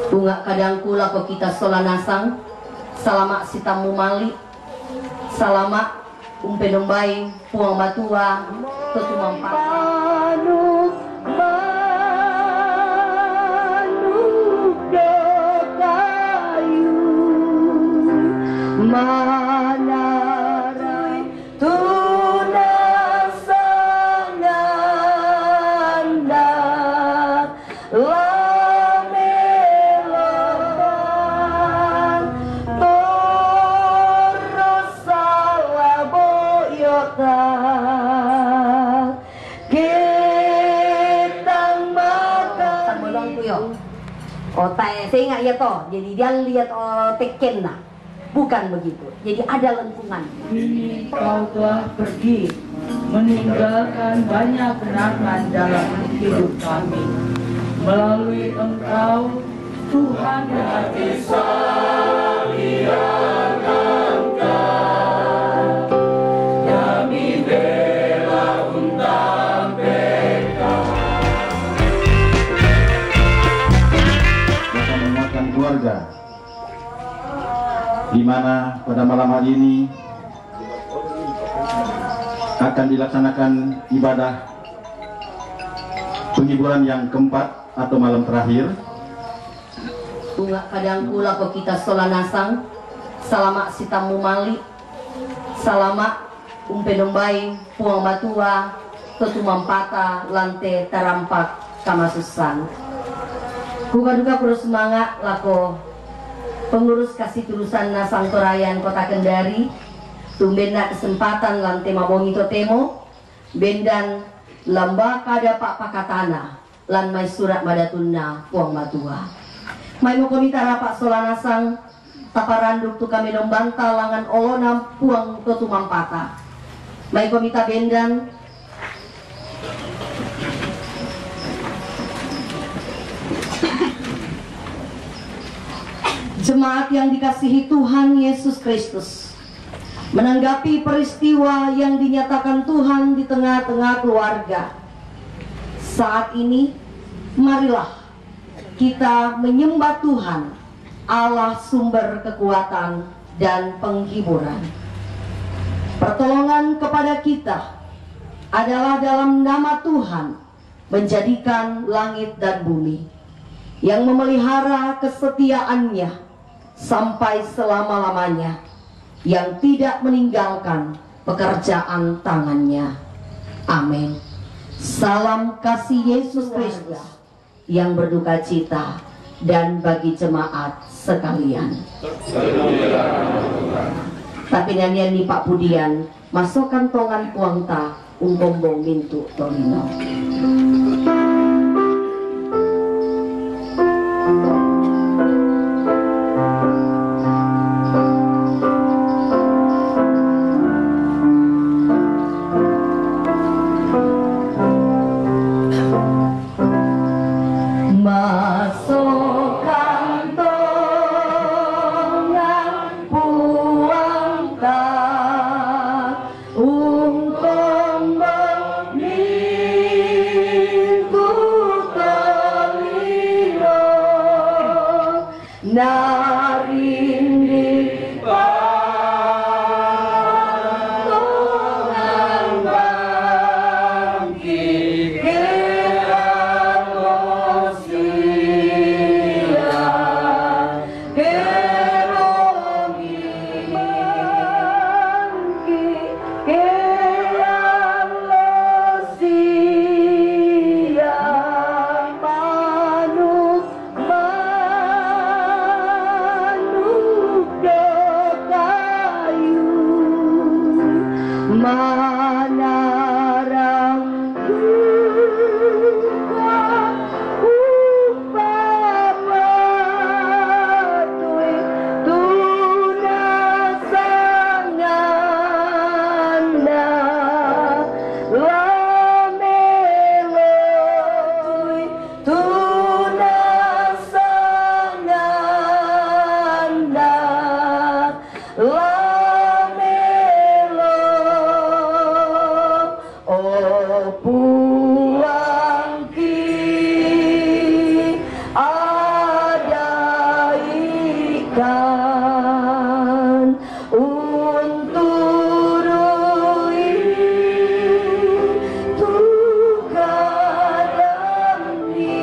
Bunga kadangku lako kita solanasang, salama sitamu mali, salama umpenombai puang matua, ketumang panu manarai tunasanganda lameloban torosalaboyota ketang makan bolong kuyo. Oh, saya ingat ya toh. Jadi dia lihat Tekken nah. Bukan begitu. Jadi ada lengkungan. Ini kau telah pergi meninggalkan banyak kenangan dalam hidup kami. Melalui Engkau, Tuhan yang hati kami bela undang peka. Kita menguatkan keluarga, di mana pada malam hari ini akan dilaksanakan ibadah penghiburan yang keempat atau malam terakhir. Bunga kadangku lako kita solanasang, salama sitamu mali, salama umpenombai puang matua, ketumang pata lante tarampak kamasusan. Kuka-duka terus semangat lako pengurus kasih tulusan Nasang Torayan Kota Kendari, tumbenda kesempatan lante mabongi totemo, bendan lamba kada pak pakatana, lan mai surat madatuna puang matua. Mai mo komita rapak solanasang, taparanduk tu kami nombanta langan olonam puang ketumampata. Mai komita bendan, jemaat yang dikasihi Tuhan Yesus Kristus, menanggapi peristiwa yang dinyatakan Tuhan di tengah-tengah keluarga. Saat ini, marilah kita menyembah Tuhan, Allah sumber kekuatan dan penghiburan. Pertolongan kepada kita adalah dalam nama Tuhan menjadikan langit dan bumi, yang memelihara kesetiaannya sampai selama-lamanya, yang tidak meninggalkan pekerjaan tangannya. Amin. Salam kasih Yesus Kristus yang berduka cita, dan bagi jemaat sekalian. Tapi nyanyian di Pak Pudian, masukkan tongan puangta umbombong mintu tolino. berikan untuk Tuhan demi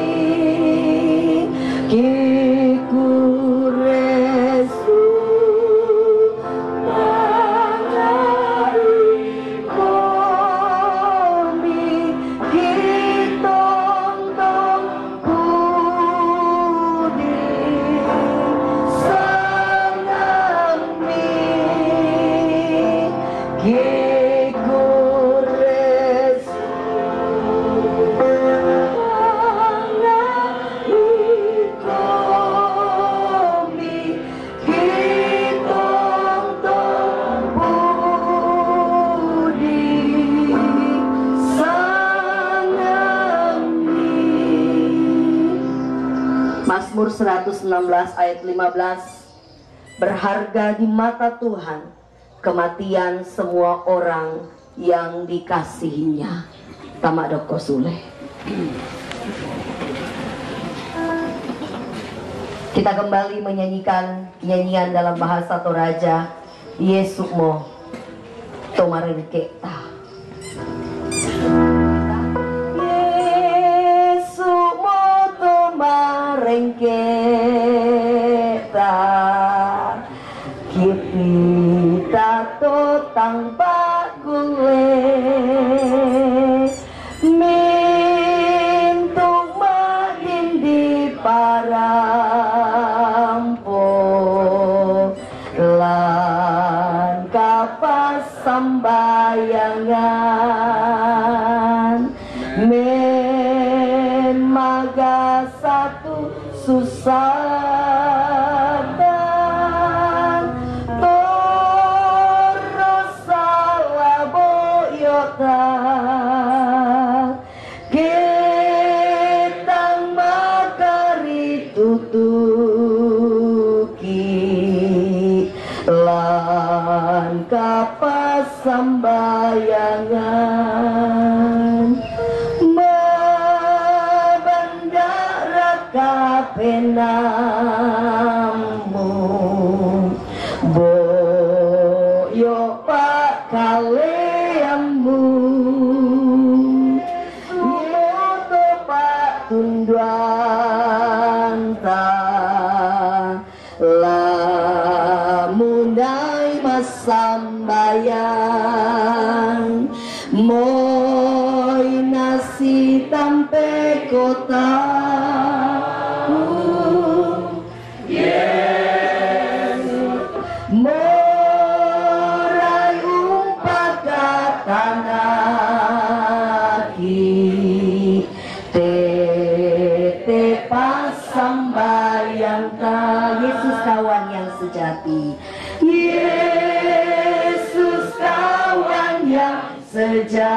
kiku resu menari komi kitong tong budi sanami kiku resu menari komi kitong tong budi sanami. Mazmur 116 ayat 15. Berharga di mata Tuhan kematian semua orang yang dikasihinya. Tamak Doko Sule. Kita kembali menyanyikan nyanyian dalam bahasa Toraja, Yesukmo Tomarengketa. Yesukmo Tomarengketa, kita totang pakule mintuk madin di parampo lan kapas sambayangan memaga satu susah ketang makari tutuki lan kapas sambayangan mabandara kapenamu boyo pak kaleamu tunduanta lamunai masambayang moi nasi tampe kota Yesus morai umpat katanaki sambayang Yesus kawan yang sejati, Yesus kawan yang sejati.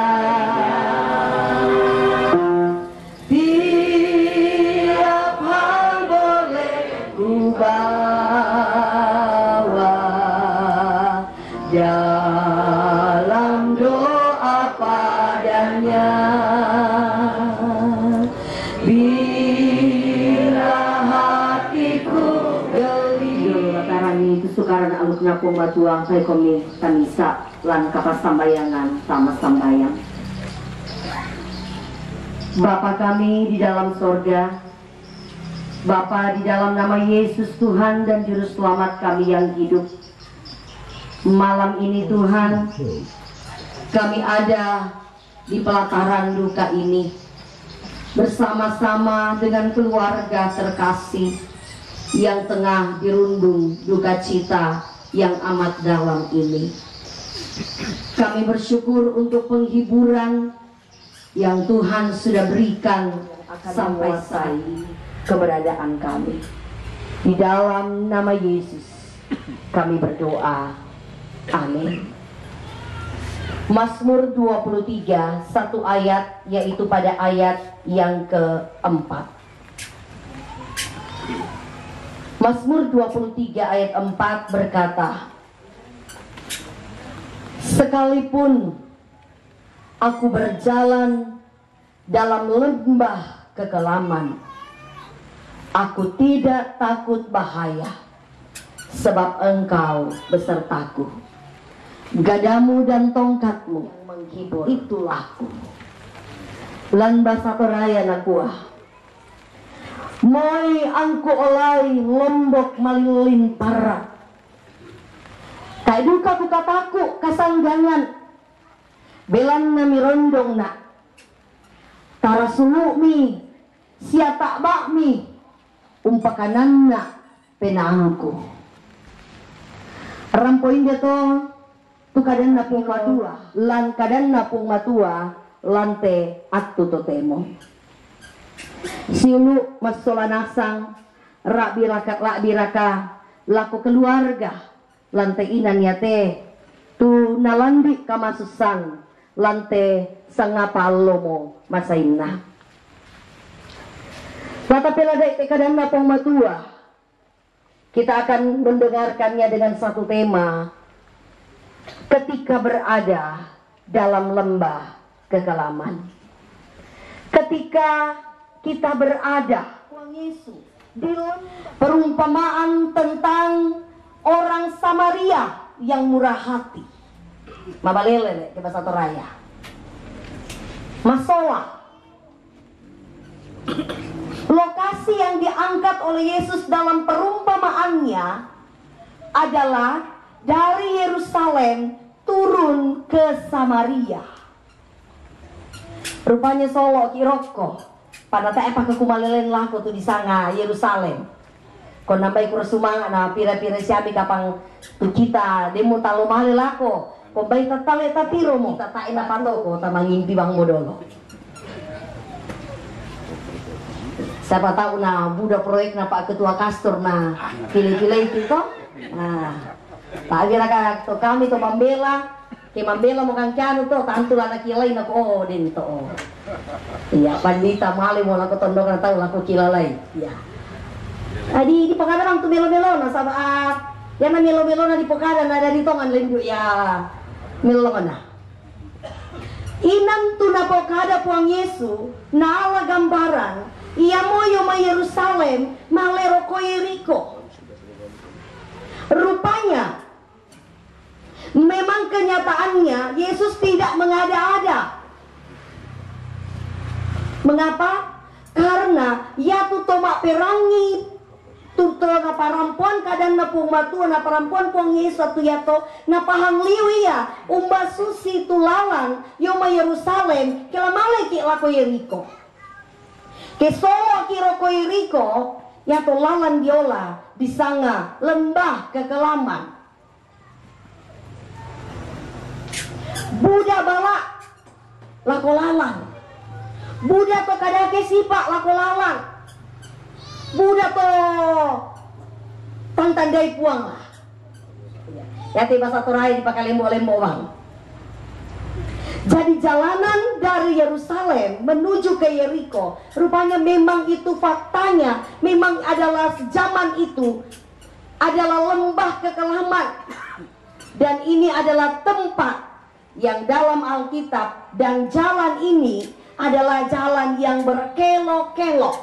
Tiap hal boleh ku bawa dalam doa padanya. Sukaran aluknya pematuang saya komi tamisa lan kapas sambayangan sama sambayang. Bapa kami di dalam sorga, Bapa di dalam nama Yesus Tuhan dan Juru Selamat kami yang hidup, malam ini Tuhan kami ada di pelataran duka ini bersama-sama dengan keluarga terkasih yang tengah dirundung duka cita yang amat dalam ini. Kami bersyukur untuk penghiburan yang Tuhan sudah berikan sampai saat keberadaan kami. Di dalam nama Yesus kami berdoa. Amin. Mazmur 23, satu ayat, yaitu pada ayat yang keempat. Mazmur 23 ayat 4 berkata, sekalipun aku berjalan dalam lembah kekelaman, aku tidak takut bahaya, sebab Engkau besertaku. Gadamu dan tongkatmu yang menghibur, itulah aku. Lan basa toraya nakuah. Moi angku olai lombok malilin parat. Kaiduka ku kataku kasanggangan. Belan nami rondong nak. Tarasulu mi siatak bakmi umpakanan nak penangku. Rampoin dia tu kadan napung matua, lan kadan napung matua, lante atu totemo. Siulu masola nasang, rak biraka, laku keluarga, lante inan yate, tu nalandi kamasusan, lante sangapalomo masaina. Lata peladai te kadan napung matua, kita akan mendengarkannya dengan satu tema. Ketika berada dalam lembah kekelaman. Ketika kita berada di perumpamaan tentang orang Samaria yang murah hati. Mabalele ke bahasa Toraya. Masola. Lokasi yang diangkat oleh Yesus dalam perumpamaannya adalah dari Yerusalem turun ke Samaria. Rupanya Solo Kiroko pada tak apa kekumalilen laku tu di sana Yerusalem. Kau nampai kurasumang na pira-pira siabi kapang tu kita demo talo mali lako. Kau bayi tatale tatiro mo tatain na patoko tamangimpi bang modolo. Siapa tahu na budak proyek na Pak Ketua Kastor na pilih-pilih itu. Nah, tak kira to kami to membela, ke membela mo kang kanu to tantu anak kilay na ko din to. Iya, pandita mali mo lako tondok na tahu lako kilalay. Iya. Di pagkadang to melo-melo na sabaat. Yan na melo-melo na di pagkadang na dari tongan lindu ya. Melo na. Inam tu na pagkada po ang Yesu na ala gambaran. Ia moyo ma Yerusalem malero ko Yeriko. Rupanya memang kenyataannya Yesus tidak mengada-ada. Mengapa? Karena ya tu tomak perangi tuto na parampuan kadang na pung matua na parampuan pung Yesus tu yato na pahang liwi ya umba susi tulalang yoma Yerusalem kelamale ki lako Yeriko. Kesoa kiroko Yeriko ya to lalan diola di sana lembah kekelaman. Budak balak lako lalang. Budak to kadake sipak lako lalang. Budak to tantandai puang lah. Ya tiba satu rai dipakai lembo-lembo bang. Jadi jalanan dari Yerusalem menuju ke Yeriko, rupanya memang itu faktanya, memang adalah zaman itu adalah lembah kekelaman. Dan ini adalah tempat yang dalam Alkitab, dan jalan ini adalah jalan yang berkelok-kelok.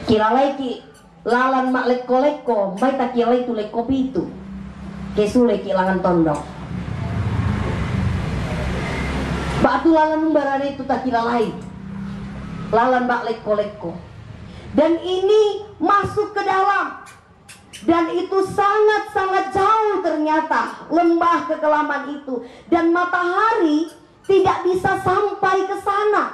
Kira lagi lalan mak leko-leko, mai tak kira itu leko pitu. Kesule kilangan tondok. Batu lalan umbarane itu tak kira lain. Lalan bak leko-leko. Dan ini masuk ke dalam. Dan itu sangat-sangat jauh ternyata lembah kekelaman itu. Dan matahari tidak bisa sampai ke sana.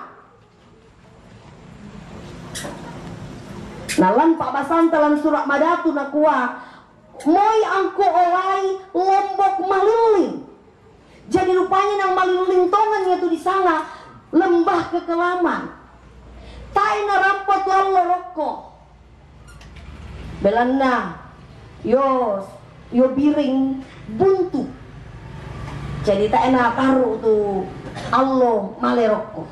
Nalan Pak Basan dalam surat Madatu nakua, moi angko olai lombok malilin. Jadi rupanya nang malilin tongan itu di sana lembah kekelaman. Tai na rampot Allah roko. Belana yo biring buntu. Jadi tak enak taruh tu Allah maleroko.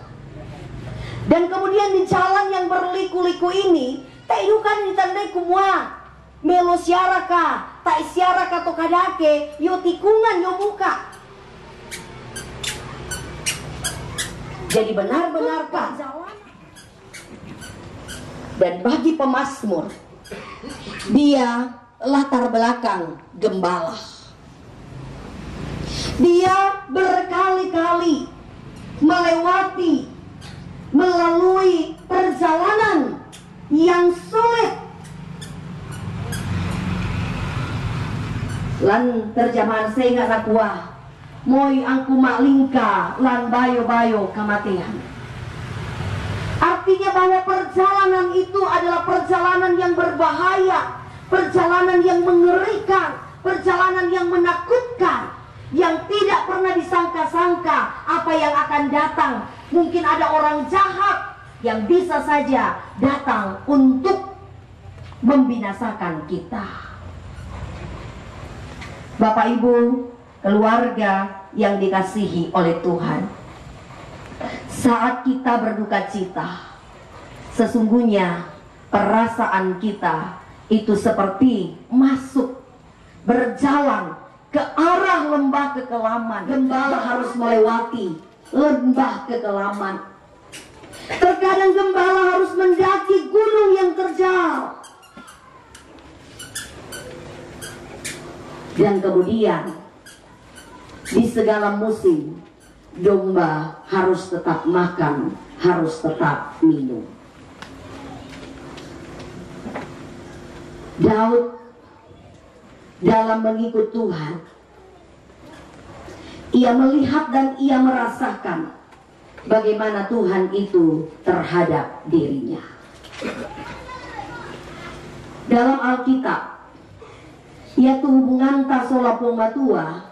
Dan kemudian di jalan yang berliku-liku ini, tak idukan ditandai kumua melo siaraka, tak siaraka to kadake, yo tikungan yo muka. Jadi benar-benar kan. Dan bagi pemazmur, dia latar belakang gembala. Dia berkali-kali melalui perjalanan yang sulit. Lan terjemahan saya nggak kuah, moi angku maklingka lan bayo-bayo kematian. Artinya bahwa perjalanan itu adalah perjalanan yang berbahaya, perjalanan yang mengerikan, perjalanan yang menakutkan, yang tidak pernah disangka-sangka apa yang akan datang. Mungkin ada orang jahat yang bisa saja datang untuk membinasakan kita. Bapak Ibu, keluarga yang dikasihi oleh Tuhan, saat kita berduka cita, sesungguhnya perasaan kita itu seperti berjalan ke arah lembah kekelaman. Gembala harus melewati lembah kekelaman. Terkadang gembala harus mendaki gunung yang terjal. Dan kemudian di segala musim, domba harus tetap makan, harus tetap minum. Daud dalam mengikut Tuhan, ia melihat dan ia merasakan bagaimana Tuhan itu terhadap dirinya. Dalam Alkitab, yaitu hubungan tasola pongmatua,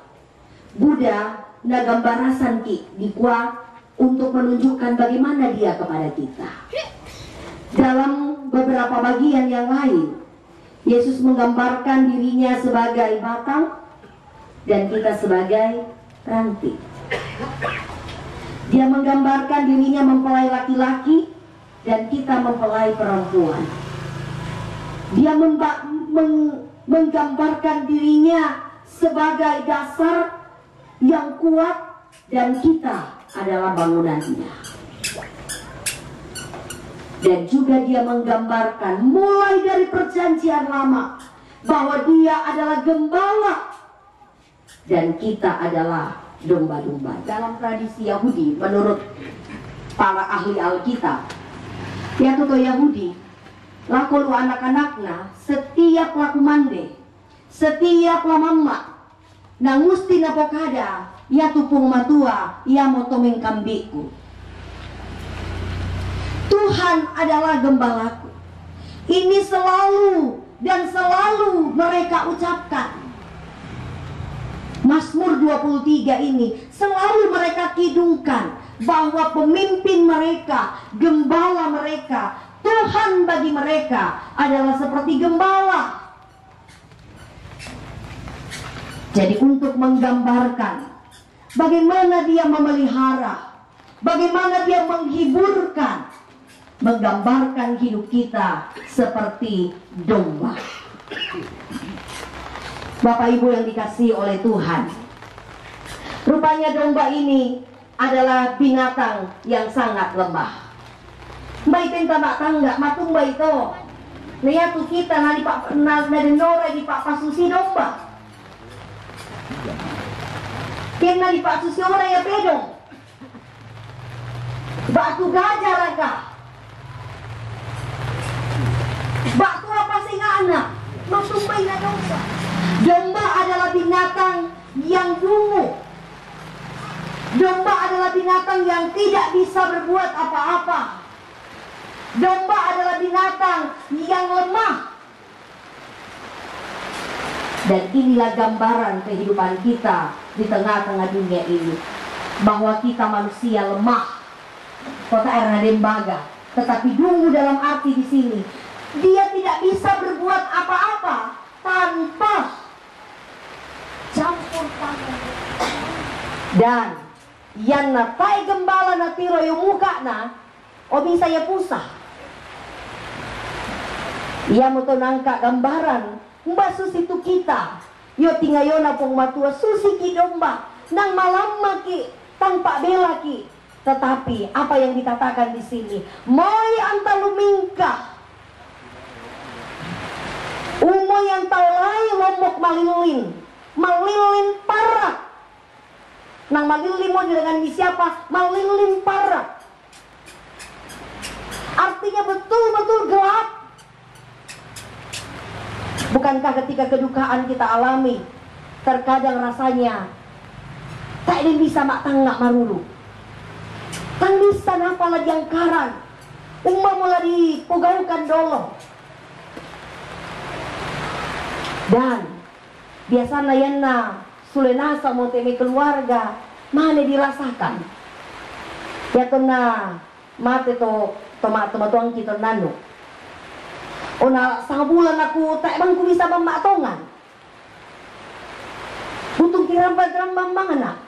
Buddha nagambarasan ki dikuat untuk menunjukkan bagaimana dia kepada kita. Dalam beberapa bagian yang lain, Yesus menggambarkan dirinya sebagai batang dan kita sebagai ranting. Dia menggambarkan dirinya mempelai laki-laki dan kita mempelai perempuan. Dia menggambarkan dirinya sebagai dasar yang kuat dan kita adalah bangunannya. Dan juga dia menggambarkan mulai dari perjanjian lama bahwa dia adalah gembala dan kita adalah domba-domba. Dalam tradisi Yahudi, menurut para ahli Alkitab, yaitu Yahudi, lakolu anak-anaknya setiap laku mande, setiap lamamma, nangusti napokada, yaitu pungmatua, ia motomeng kambiku. Tuhan adalah gembalaku. Ini selalu dan selalu mereka ucapkan. Mazmur 23 ini selalu mereka kidungkan bahwa pemimpin mereka, gembala mereka, Tuhan bagi mereka adalah seperti gembala. Jadi untuk menggambarkan bagaimana dia memelihara, bagaimana dia menghiburkan, menggambarkan hidup kita seperti domba. Bapak Ibu yang dikasihi oleh Tuhan, rupanya domba ini adalah binatang yang sangat lemah. Mbak itu tak tangga, matung mbak itu. Lihat tuh kita nadi pak nora di pak pasusi domba. Kena di pak susi orang ya pedong. Batu gajah raka. Batu apa sih anak? Matumbai na dosa. Domba adalah binatang yang dungu. Domba adalah binatang yang tidak bisa berbuat apa-apa. Domba adalah binatang yang lemah. Dan inilah gambaran kehidupan kita di tengah-tengah dunia ini, bahwa kita manusia lemah. Kota Ernadembaga, tetapi dungu dalam arti di sini, dia tidak bisa berbuat apa-apa tanpa campur tangan. Dan yang natai gembala natiro yung muka na o bisa ya pusah. Ia mo to nangka gambaran mbak susi tu kita yo tingayona pong matua susi ki domba nang malam maki tanpa bela ki. Tetapi apa yang dikatakan di sini, moi antalumingka umo yang tahu lombok malilin parah. Nang malilin mau dengan siapa? Malilin parah. Artinya betul-betul gelap. Bukankah ketika kedukaan kita alami, terkadang rasanya tak ada bisa mak tanggak marulu. Tang bisa napa lagi yang karan. Umma mula dipugaukan dolo. Dan biasanya yana sulenasa mau temi keluarga mana dirasakan. Ya tuna mate to tomat tuang kita nanu. Ona sang bulan aku tak bangku bisa mematongan. Butuh kirambang mana?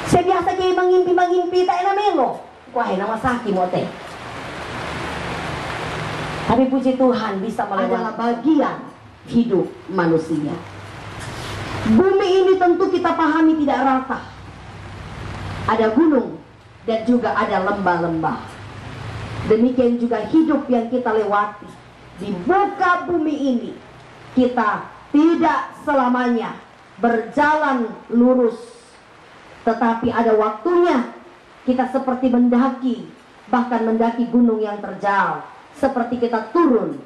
Saya biasa kayak mengimpi tak enak melo. Wahai nama sakit mote. Tapi puji Tuhan bisa melewati adalah bagian hidup manusia. Bumi ini tentu kita pahami tidak rata. Ada gunung dan juga ada lembah-lembah. Demikian juga hidup yang kita lewati di muka bumi ini. Kita tidak selamanya berjalan lurus, tetapi ada waktunya kita seperti mendaki, bahkan mendaki gunung yang terjal, seperti kita turun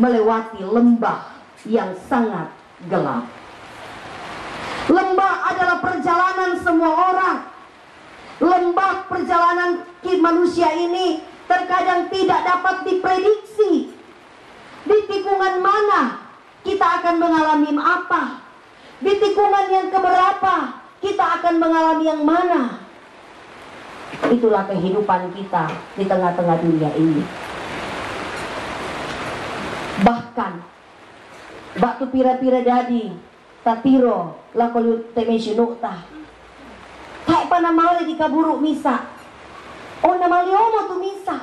melewati lembah yang sangat gelap. Lembah adalah perjalanan semua orang. Lembah perjalanan manusia ini terkadang tidak dapat diprediksi. Di tikungan mana kita akan mengalami apa? Di tikungan yang keberapa kita akan mengalami yang mana? Itulah kehidupan kita di tengah-tengah dunia ini. Bahkan batu pira-pira dadi tatiro lakolu temesyu nukta. Kayak pana male di kaburu misa. Oh nama liomo tu misa.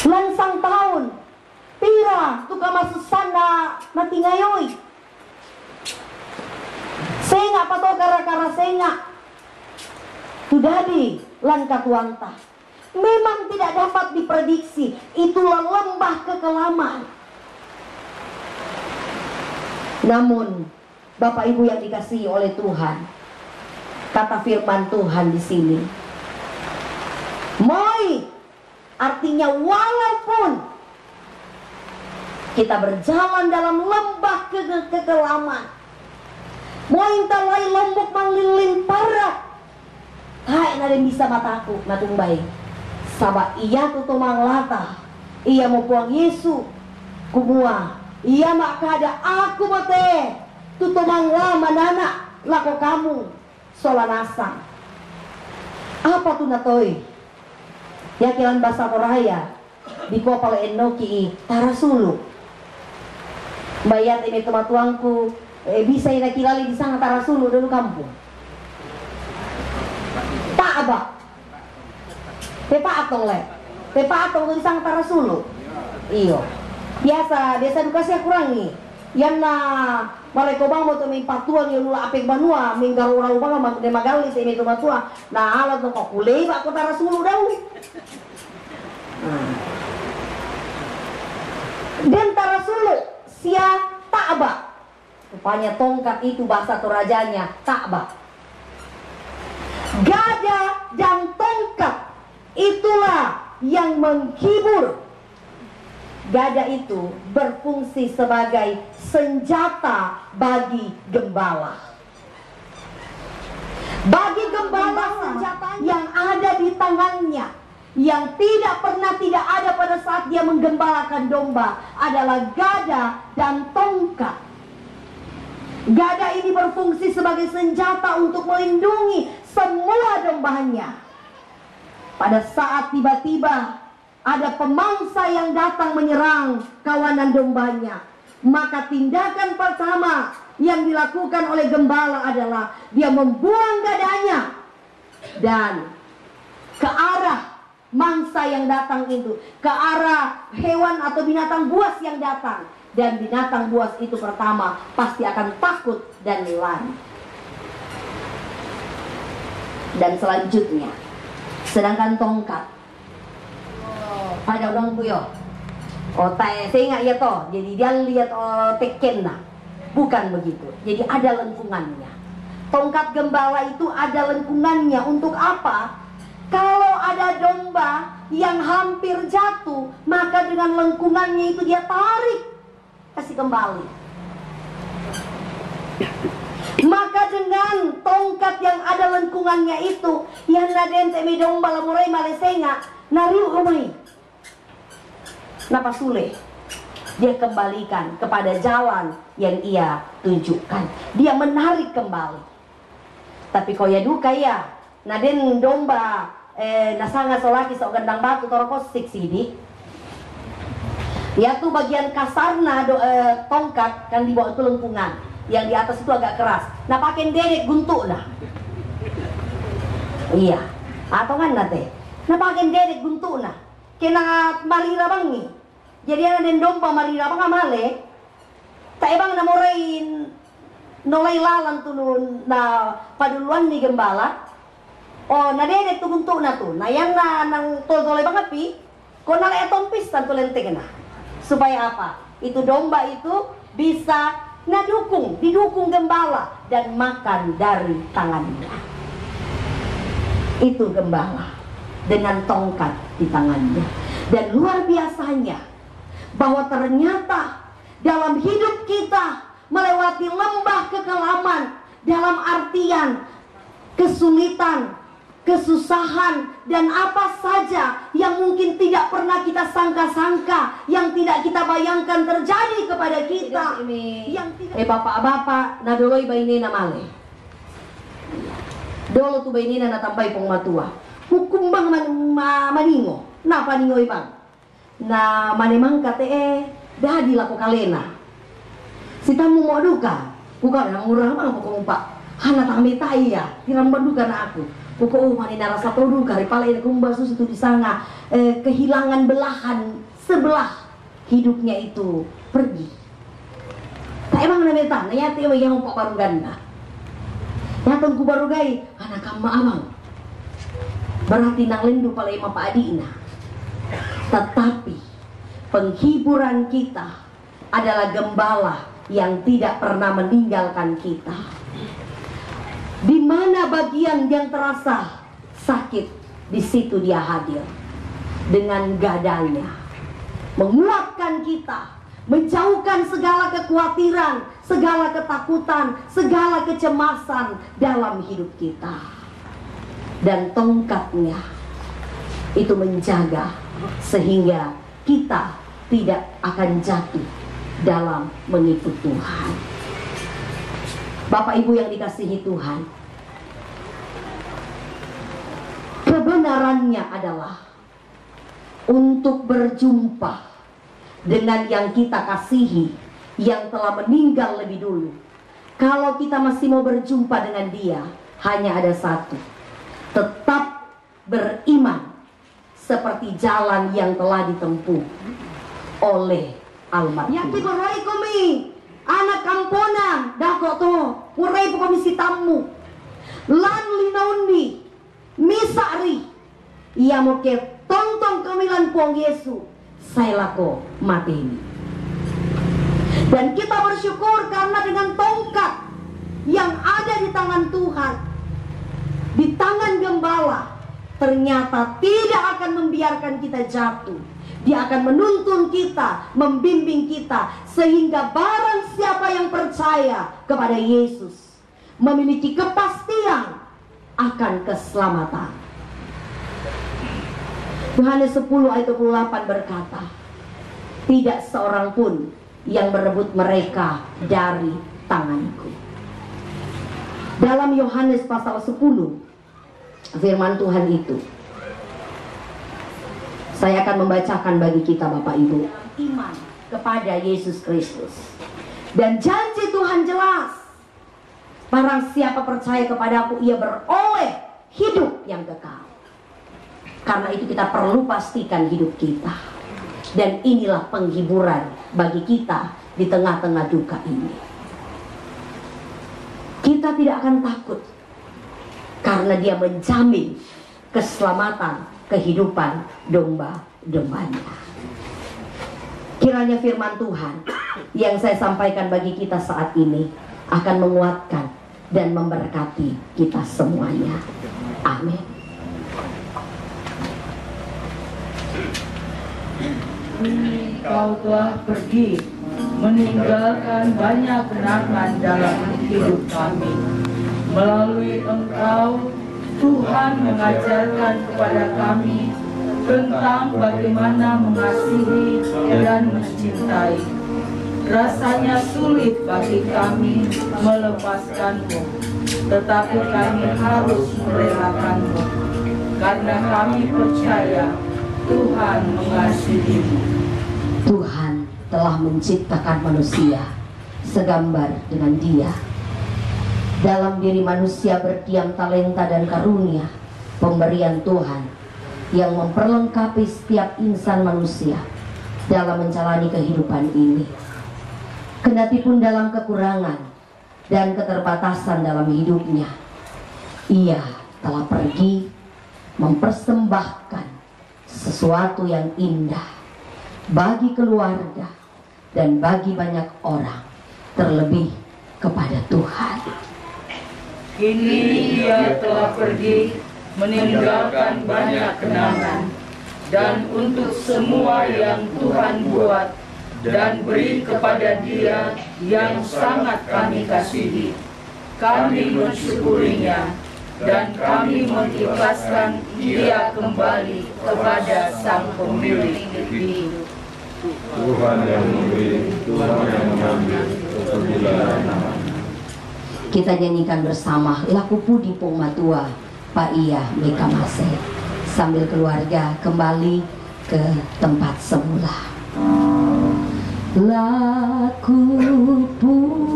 Lansang tahun pira tu kamasusana mati ngayoy. Senga pato kara-kara senga. Tu dadi lan katuanta. Memang tidak dapat diprediksi. Itulah lembah kekelaman. Namun Bapak Ibu yang dikasihi oleh Tuhan, kata firman Tuhan di sini, moi artinya walaupun kita berjalan dalam lembah kekelaman, moi talai lombok manglilin parah, hai nade bisa mataku natumbai. Sabak iya tuto manglata, iya mau puang Yesu, kumua, iya mak kada aku mate, tuto mangla manana, lako kamu, solanasa. Apa tuh natoi? Yakilan bahasa Koraya, di kopal enoki tarasulu. Bayat ini teman tuangku, bisa ina kilali di sana tarasulu dulu kampung. Tak abak. Tepa atong le, tepa atong di sang tarasulu. Iyo, biasa edukasi aku kurangi. Yan na mereka bang mau temen patuan yang lula apik banua, minggar orang bang mau de magali sini tu matua. Nah alat tu kok kulei pak kota tarasulu dah. Dan tarasulu sia takba. Rupanya tongkat itu bahasa Torajanya takba. Gajah dan tongkat itulah yang menghibur. Gajah itu berfungsi sebagai senjata bagi gembala. Bagi gembala senjata yang ada di tangannya, yang tidak pernah tidak ada pada saat dia menggembalakan domba, adalah gada dan tongkat. Gada ini berfungsi sebagai senjata untuk melindungi semua dombanya. Pada saat tiba-tiba ada pemangsa yang datang menyerang kawanan dombanya, maka tindakan pertama yang dilakukan oleh gembala adalah dia membuang gadanya dan ke arah mangsa yang datang itu, ke arah hewan atau binatang buas yang datang. Dan binatang buas itu pertama pasti akan takut dan lari. Dan selanjutnya, sedangkan tongkat pada orang puyo. Oh, saya ingat ya toh. Jadi dia lihat teken nah. Bukan begitu. Jadi ada lengkungannya. Tongkat gembala itu ada lengkungannya. Untuk apa? Kalau ada domba yang hampir jatuh, maka dengan lengkungannya itu dia tarik, kasih kembali. Maka dengan tongkat yang ada lengkungannya itu, yang naden temi domba lamurai malesenga, nariu umai. Napa sule? Dia kembalikan kepada jalan yang ia tunjukkan. Dia menarik kembali. Tapi kau ya duka ya, naden domba nasanga solaki so gendang batu torokos sidi. Ya tuh bagian kasarna tongkat kan di bawah itu lengkungan. Yang di atas itu agak keras. Nah pakai dedek guntuk nah. Iya. Atau kan nate. Nah pakai dedek guntuk nah. Kena marira bangi. Jadi ada den domba marira bang amale. Tak ebang namorain nolai lalang tunun na paduluan ni gembala. Oh na dedek tu guntuk na tu. Nah yang na nang tol-tolai bang api. Kau nalai tompis tantu lenteng na. Supaya apa? Itu domba itu bisa didukung gembala dan makan dari tangannya. Itu gembala dengan tongkat di tangannya. Dan luar biasanya bahwa ternyata dalam hidup kita melewati lembah kekelaman, dalam artian kesulitan, kesusahan, dan apa saja yang mungkin tidak pernah kita sangka-sangka, yang tidak kita bayangkan terjadi kepada kita. Yang tidak. Bapak-bapak, nadoloi bainena male. Dolo tu bainena na tambay pong matua. Hukum bang maningo. Na paningo ibang. Na manemang kate dadi lako kalena. Si tamu mau duka. Bukan nang murah mang pokong pak. Hana tami tai ya. Tirang banduka na aku. Pokok manina rasa todo kari pala ini kumbasus itu disanga kehilangan belahan sebelah hidupnya itu pergi. Tak emang namanya ya tiba yang pak baruganda. Ya tunggu barugai anak kama amang. Berarti nang lendu pala ima pak adina. Tetapi penghiburan kita adalah gembala yang tidak pernah meninggalkan kita. Di mana bagian yang terasa sakit, di situ dia hadir dengan gadanya, menguatkan kita, menjauhkan segala kekhawatiran, segala ketakutan, segala kecemasan dalam hidup kita. Dan tongkatnya itu menjaga sehingga kita tidak akan jatuh dalam mengikut Tuhan. Bapak Ibu yang dikasihi Tuhan, kebenarannya adalah untuk berjumpa dengan yang kita kasihi, yang telah meninggal lebih dulu. Kalau kita masih mau berjumpa dengan dia, hanya ada satu: tetap beriman seperti jalan yang telah ditempuh oleh almarhum. Yati berai kami anak kamponan dako to murai po kami si tamu lan linaundi misari ia mo ke tonton kami lan po Yesu saya lako mati ini. Dan kita bersyukur karena dengan tongkat yang ada di tangan Tuhan, di tangan gembala, ternyata tidak akan membiarkan kita jatuh. Dia akan menuntun kita, membimbing kita, sehingga barang siapa yang percaya kepada Yesus memiliki kepastian akan keselamatan. Yohanes 10 ayat 28 berkata, tidak seorang pun yang merebut mereka dari tanganku. Dalam Yohanes pasal 10 firman Tuhan itu, saya akan membacakan bagi kita Bapak Ibu. Iman kepada Yesus Kristus. Dan janji Tuhan jelas, barang siapa percaya kepadaku, ia beroleh hidup yang kekal. Karena itu kita perlu pastikan hidup kita. Dan inilah penghiburan bagi kita di tengah-tengah duka ini. Kita tidak akan takut, karena dia menjamin keselamatan, kehidupan domba domba-dombanya. Kiranya firman Tuhan yang saya sampaikan bagi kita saat ini akan menguatkan dan memberkati kita semuanya. Amin. Kau telah pergi meninggalkan banyak kenangan dalam hidup kami. Melalui Engkau, Tuhan mengajarkan kepada kami tentang bagaimana mengasihi dan mencintai. Rasanya sulit bagi kami melepaskan-Mu, tetapi kami harus merelakan-Mu, karena kami percaya Tuhan mengasihi-Mu. Tuhan telah menciptakan manusia segambar dengan Dia. Dalam diri manusia berdiam talenta dan karunia pemberian Tuhan yang memperlengkapi setiap insan manusia dalam menjalani kehidupan ini. Kendatipun dalam kekurangan dan keterbatasan dalam hidupnya, Ia telah pergi mempersembahkan sesuatu yang indah bagi keluarga dan bagi banyak orang, terlebih kepada Tuhan. Kini Dia telah pergi meninggalkan banyak kenangan, dan untuk semua yang Tuhan buat dan beri kepada Dia yang sangat kami kasihi, kami mensyukurinya dan kami mengikhlaskan Dia kembali kepada Sang Pemilik hidup. Tuhan yang memberi, Tuhan yang mengambil, terpujilah namanya. Kita nyanyikan bersama lagu Pudi Pung Matua Pak Iya Meka Mase, sambil keluarga kembali ke tempat semula. Laku Pudi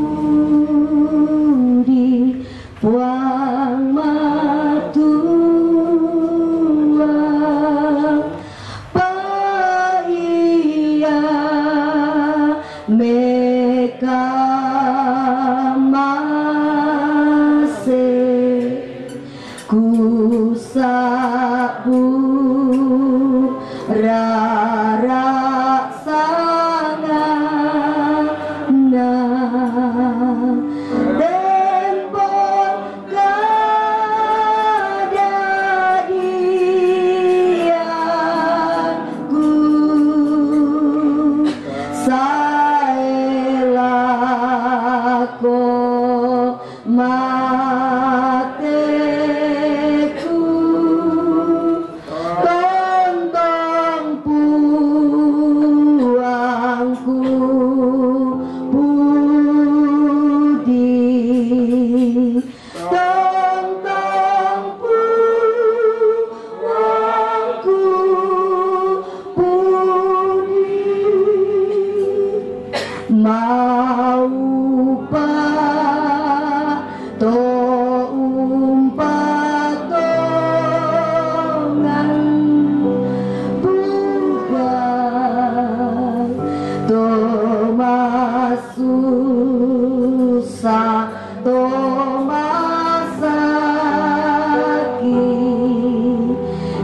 Puang Matua Pak Iya Meka Mase, ku sabu rara sangana tempon kada diaku saelako mateku tontong puangku budi, tontong puangku budi, mau to umpatongan bubar to masusa to masaki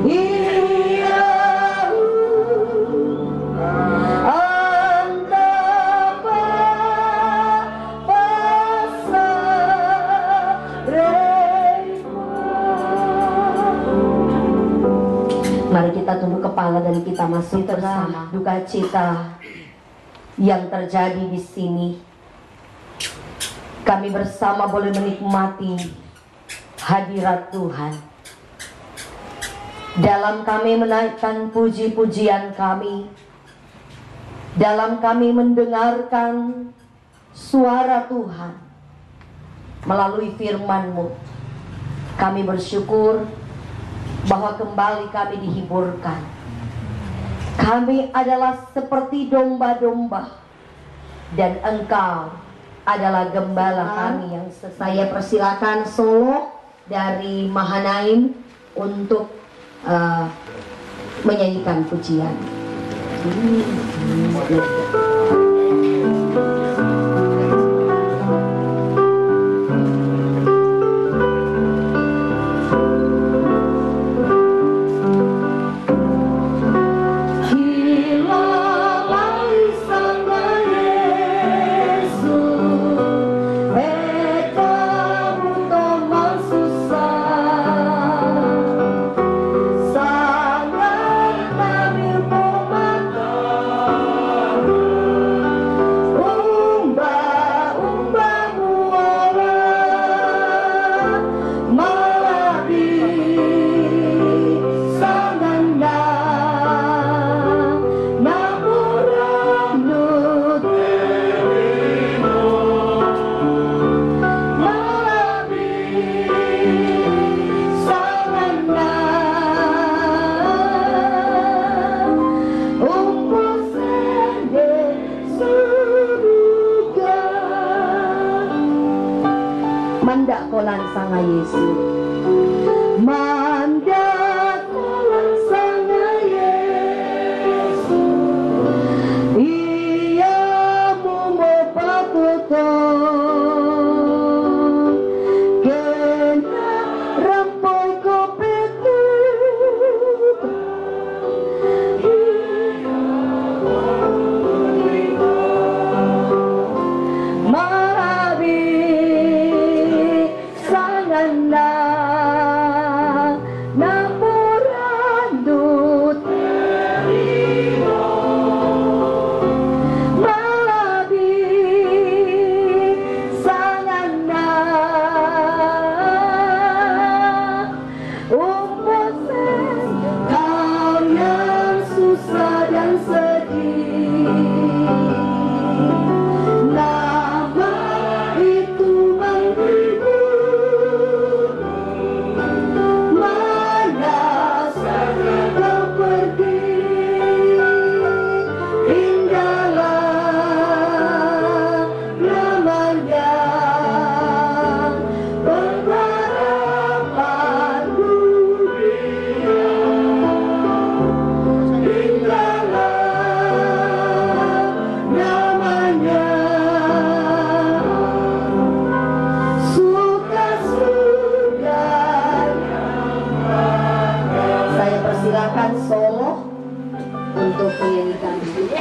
iya Mari kita tunduk kepala dan kita masuk bersama duka cita yang terjadi di sini. Kami bersama boleh menikmati hadirat Tuhan. Dalam kami menaikkan puji-pujian kami, dalam kami mendengarkan suara Tuhan melalui firman-Mu, kami bersyukur bahwa kembali kami dihiburkan. Kami adalah seperti domba-domba dan Engkau adalah gembala kami yang saya persilakan solo dari Mahanaim untuk menyanyikan pujian. Sanga Yesus. Mandat Sanga Yesus, ia membakuton kena rampai kopetut. Mabi sangana nampurandut terima. Mabi sangana umpesen kau yang susah dan sedih. Nama itu menghibur, mana saja kau pergi. Indahlah namanya, pengharapan dunia. Indahlah namanya, suka-suka. Saya persilakan solo untuk menyanyikan di sini.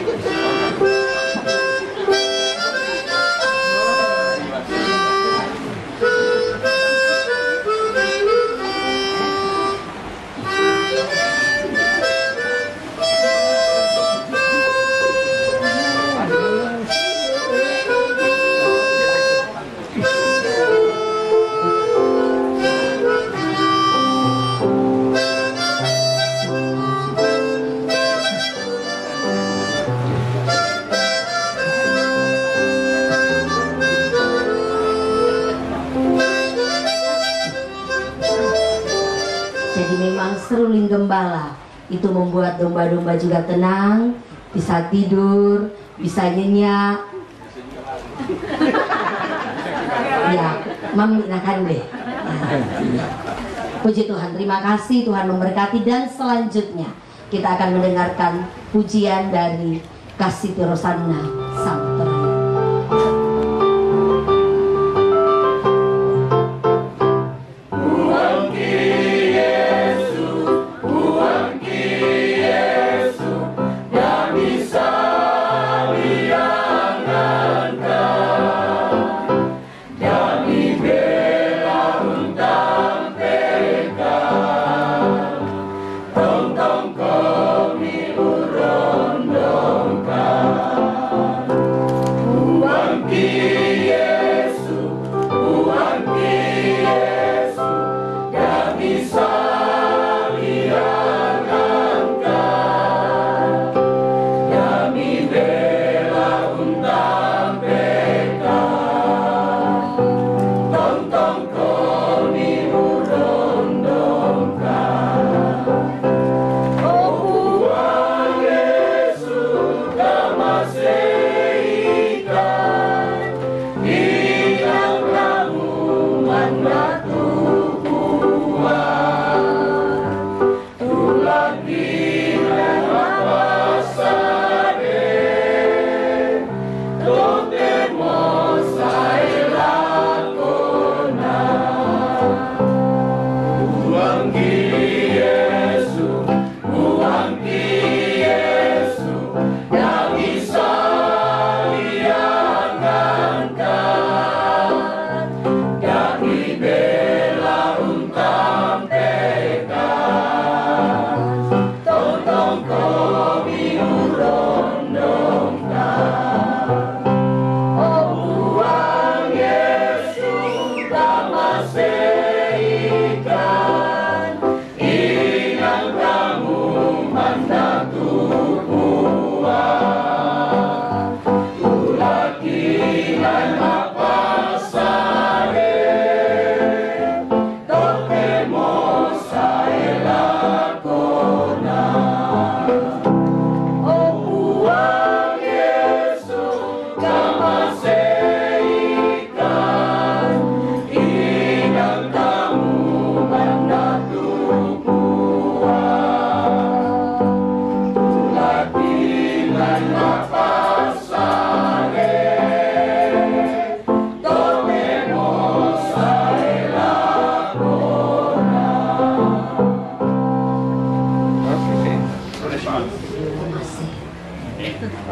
Jadi memang seruling gembala itu membuat domba-domba juga tenang, bisa tidur, bisa nyenyak. Ya, memindahkan deh. Puji Tuhan, terima kasih, Tuhan memberkati. Dan selanjutnya kita akan mendengarkan pujian dari Kasih Rosanna Sang Terang. Tong-tong kami urondongkan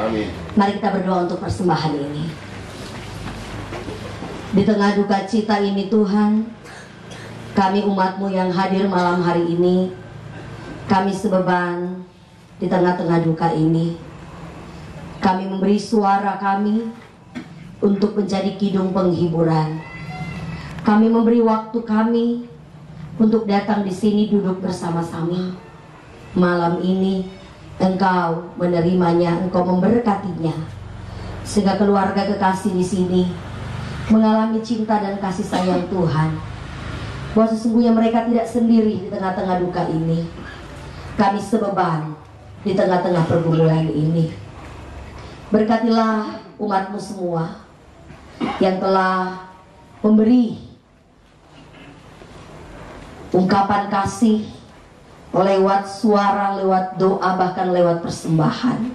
Amin. Mari kita berdoa untuk persembahan ini. Di tengah duka cita ini Tuhan, kami umat-Mu yang hadir malam hari ini, kami sebeban di tengah-tengah duka ini. Kami memberi suara kami untuk menjadi kidung penghiburan. Kami memberi waktu kami untuk datang di sini duduk bersama-sama. Malam ini Engkau menerimanya, Engkau memberkatinya, sehingga keluarga kekasih di sini mengalami cinta dan kasih sayang Tuhan, bahwa sesungguhnya mereka tidak sendiri di tengah-tengah duka ini. Kami sebeban di tengah-tengah pergumulan ini. Berkatilah umat-Mu semua yang telah memberi ungkapan kasih lewat suara, lewat doa, bahkan lewat persembahan.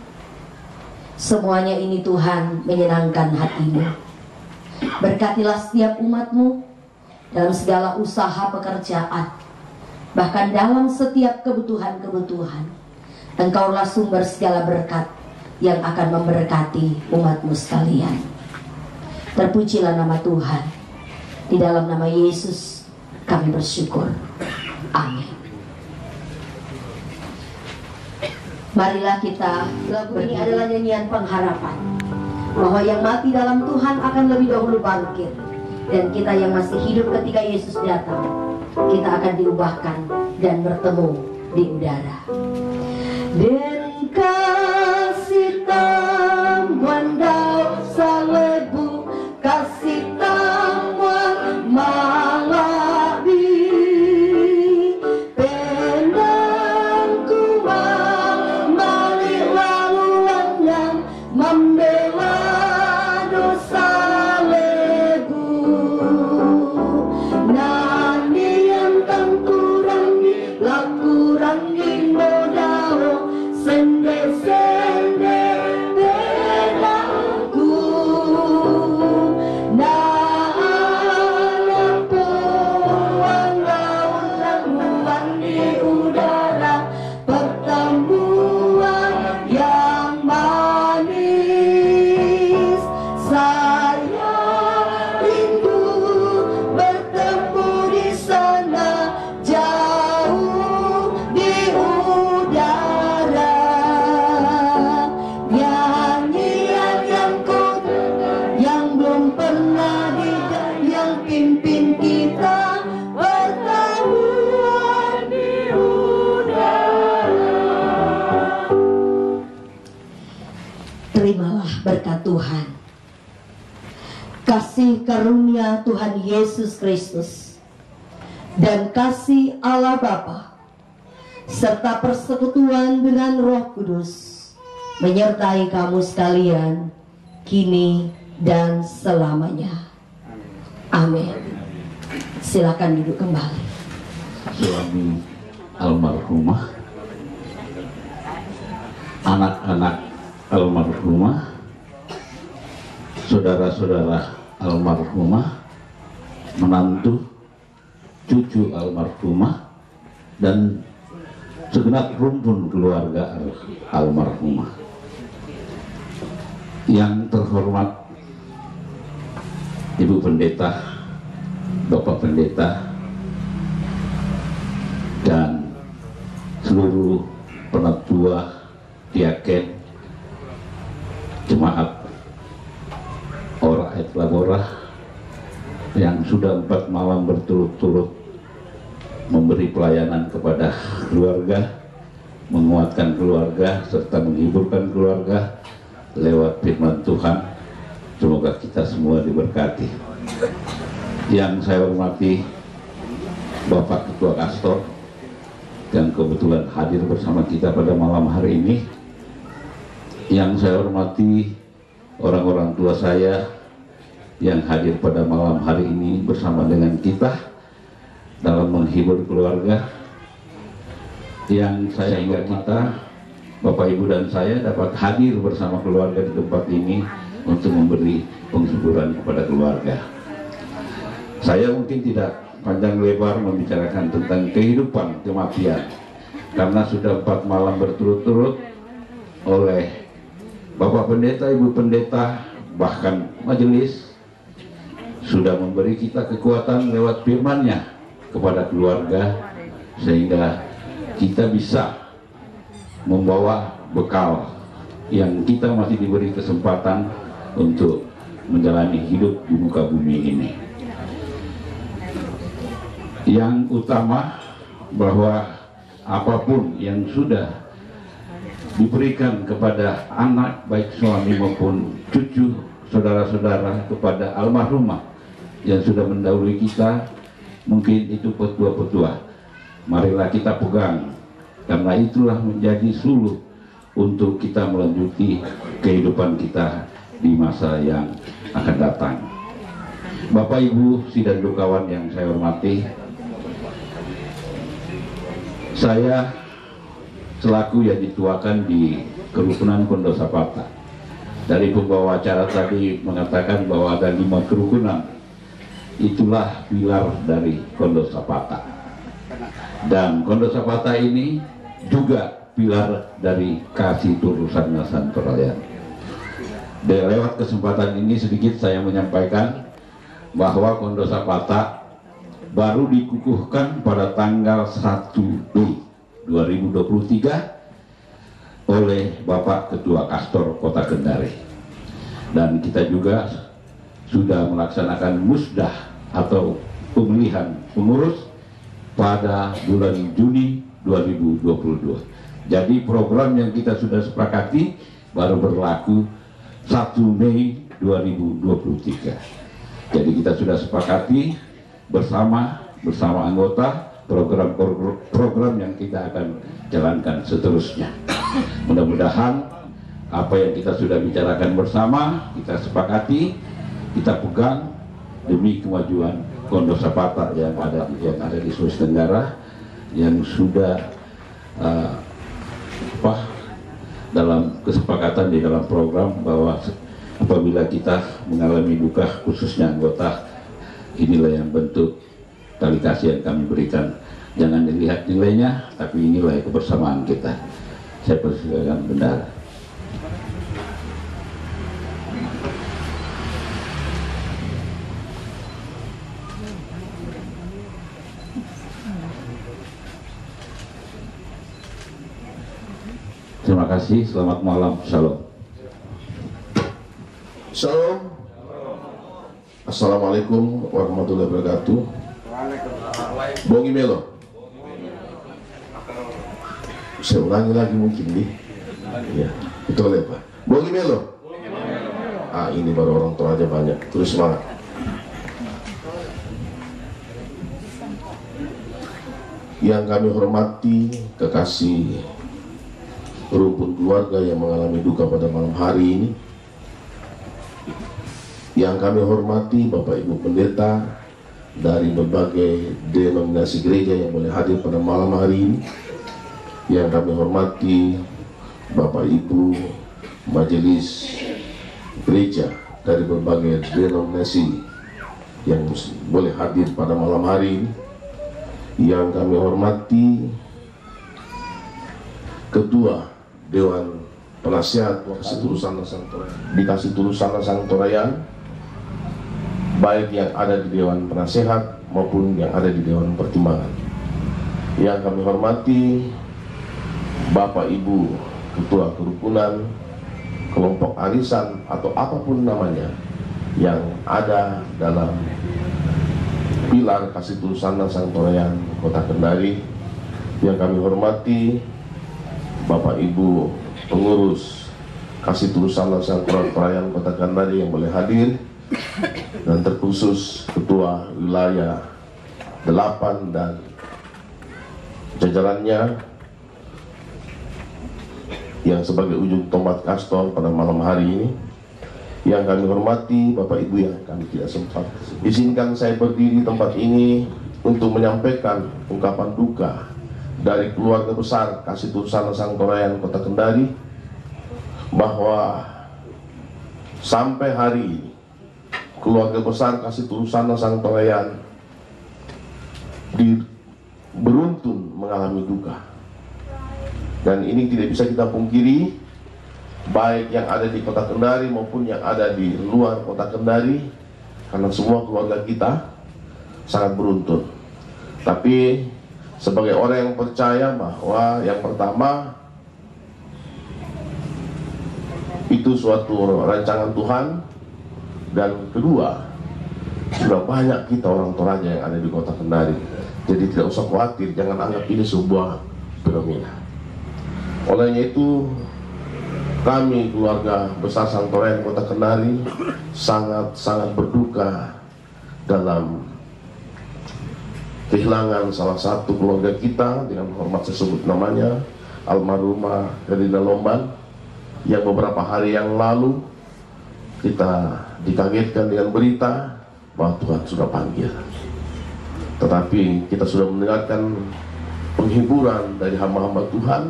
Semuanya ini Tuhan menyenangkan hati-Mu. Berkatilah setiap umat-Mu dalam segala usaha pekerjaan, bahkan dalam setiap kebutuhan-kebutuhan. Engkaulah sumber segala berkat yang akan memberkati umat-Mu sekalian. Terpujilah nama Tuhan. Di dalam nama Yesus kami bersyukur. Amin. Marilah kita, lagu ini adalah nyanyian pengharapan, bahwa yang mati dalam Tuhan akan lebih dahulu bangkit, dan kita yang masih hidup ketika Yesus datang, kita akan diubahkan dan bertemu di udara. Dan kasih tamuan dosa lebu, kasih tamuan malabi, pendangku membalik laluan yang membela dosa lebu. Nani yang tangkurangi lakurangi modao sende-sende bedangku. Nana puang laut di udara, pertemuan yang manis. Saya rindu bertemu di sana, jauh di udara. Nyanyian yang belum pernah yang pimpin kita pertemuan di udara. Terimalah berkat Tuhan, kasih karunia Tuhan Yesus Kristus, dan kasih Allah Bapa, serta persekutuan dengan Roh Kudus menyertai kamu sekalian kini dan selamanya. Amin. Silakan duduk kembali. Suami almarhumah, anak-anak almarhumah, saudara-saudara almarhumah, menantu, cucu almarhumah, dan segenap rumpun keluarga almarhumah. Yang terhormat Ibu Pendeta, Bapak Pendeta, dan seluruh penatua, diaken, jemaat Ora et Labora yang sudah 4 malam berturut-turut memberi pelayanan kepada keluarga, menguatkan keluarga, serta menghiburkan keluarga lewat firman Tuhan. Semoga kita semua diberkati. Yang saya hormati Bapak Ketua Kastor yang kebetulan hadir bersama kita pada malam hari ini. Yang saya hormati orang-orang tua saya yang hadir pada malam hari ini bersama dengan kita dalam menghibur keluarga. Yang saya ingat kita, Bapak Ibu dan saya dapat hadir bersama keluarga di tempat ini untuk memberi penghiburan kepada keluarga. Saya mungkin tidak panjang lebar membicarakan tentang kehidupan kematian, karena sudah 4 malam berturut-turut oleh Bapak Pendeta, Ibu Pendeta, bahkan majelis sudah memberi kita kekuatan lewat firman-Nya kepada keluarga, sehingga kita bisa membawa bekal yang kita masih diberi kesempatan untuk menjalani hidup di muka bumi ini. Yang utama bahwa apapun yang sudah diberikan kepada anak, baik suami maupun cucu, saudara-saudara, kepada almarhumah yang sudah mendahului kita, mungkin itu petua-petua, marilah kita pegang, karena itulah menjadi suluh untuk kita melanjuti kehidupan kita di masa yang akan datang. Bapak, Ibu, Sidang Dukawan yang saya hormati, saya selaku yang dituakan di kerukunan Kondosapata. Dari pembawa acara tadi mengatakan bahwa ada 5 kerukunan. Itulah pilar dari Kondosapata. Dan Kondosapata ini juga pilar dari Kasih Turusan Santorayan. Dan lewat kesempatan ini sedikit saya menyampaikan bahwa Kondosapata baru dikukuhkan pada tanggal 1 Mei 2023 oleh Bapak Ketua Kastor Kota Kendari, dan kita juga sudah melaksanakan musdah atau pemilihan pengurus pada bulan Juni 2022. Jadi program yang kita sudah sepakati baru berlaku 1 Mei 2023. Jadi kita sudah sepakati bersama anggota program yang kita akan jalankan seterusnya. Mudah-mudahan apa yang kita sudah bicarakan bersama, kita sepakati, kita pegang demi kemajuan Kondosapata yang ada di Sulawesi Tenggara, yang sudah dalam kesepakatan di dalam program bahwa apabila kita mengalami duka, khususnya anggota, inilah yang bentuk tali kasih yang kami berikan. Jangan dilihat nilainya, tapi inilah kebersamaan kita. Saya persilakan Bendahara. Terima kasih, selamat malam, shalom. Shalom. Assalamualaikum warahmatullahi wabarakatuh. Bongi Melo. Saya ulangi lagi mungkin nih. Ya, betul ya Pak. Bongi Melo. Ah, ini baru orang tua aja banyak. Terus semangat. Yang kami hormati, kekasih rumpun keluarga yang mengalami duka pada malam hari ini, yang kami hormati Bapak Ibu Pendeta dari berbagai denominasi gereja yang boleh hadir pada malam hari ini, yang kami hormati Bapak Ibu Majelis Gereja dari berbagai denominasi yang boleh hadir pada malam hari ini, yang kami hormati Ketua Dewan Penasihat Kasih Turusan Dikasih Turusan Santorayan, baik yang ada di Dewan Penasehat maupun yang ada di Dewan Pertimbangan. Yang kami hormati Bapak Ibu Ketua Kerukunan, kelompok arisan atau apapun namanya yang ada dalam pilar Kasih Turusan Santorayan Kota Kendari. Yang kami hormati Bapak Ibu pengurus Kasih Turusan Santorayan Kota Kendari yang boleh hadir, dan terkhusus Ketua Wilayah 8 dan jajarannya yang sebagai ujung tombak Kastor pada malam hari ini. Yang kami hormati Bapak Ibu yang kami tidak sempat, izinkan saya berdiri di tempat ini untuk menyampaikan ungkapan duka dari keluarga besar Kasih Turusan Santorayan Kota Kendari, bahwa sampai hari ini keluarga besar Kasih Turusan Santorayan beruntun mengalami duka, dan ini tidak bisa kita pungkiri baik yang ada di kota Kendari maupun yang ada di luar kota Kendari, karena semua keluarga kita sangat beruntun. Tapi sebagai orang yang percaya bahwa yang pertama itu suatu rancangan Tuhan, dan kedua sudah banyak kita orang Toraja yang ada di kota Kendari. Jadi tidak usah khawatir, jangan anggap ini sebuah fenomena. Olehnya itu kami keluarga besar Santorean Kota Kendari sangat berduka dalam kehilangan salah satu keluarga kita, dengan hormat saya sebut namanya, almarhumah Herlina Lomban, yang beberapa hari yang lalu kita dikagetkan dengan berita bahwa Tuhan sudah panggil. Tetapi kita sudah mendengarkan penghiburan dari hamba-hamba Tuhan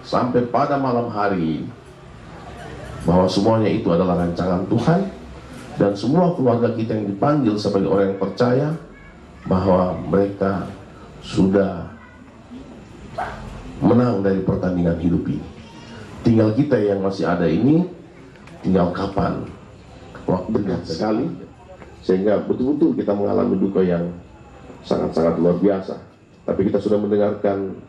sampai pada malam hari bahwa semuanya itu adalah rancangan Tuhan, dan semua keluarga kita yang dipanggil sebagai orang yang percaya bahwa mereka sudah menang dari pertandingan hidup ini. Tinggal kita yang masih ada ini, tinggal kapan waktu dekat sekali, sehingga betul-betul kita mengalami duka yang sangat-sangat luar biasa. Tapi kita sudah mendengarkan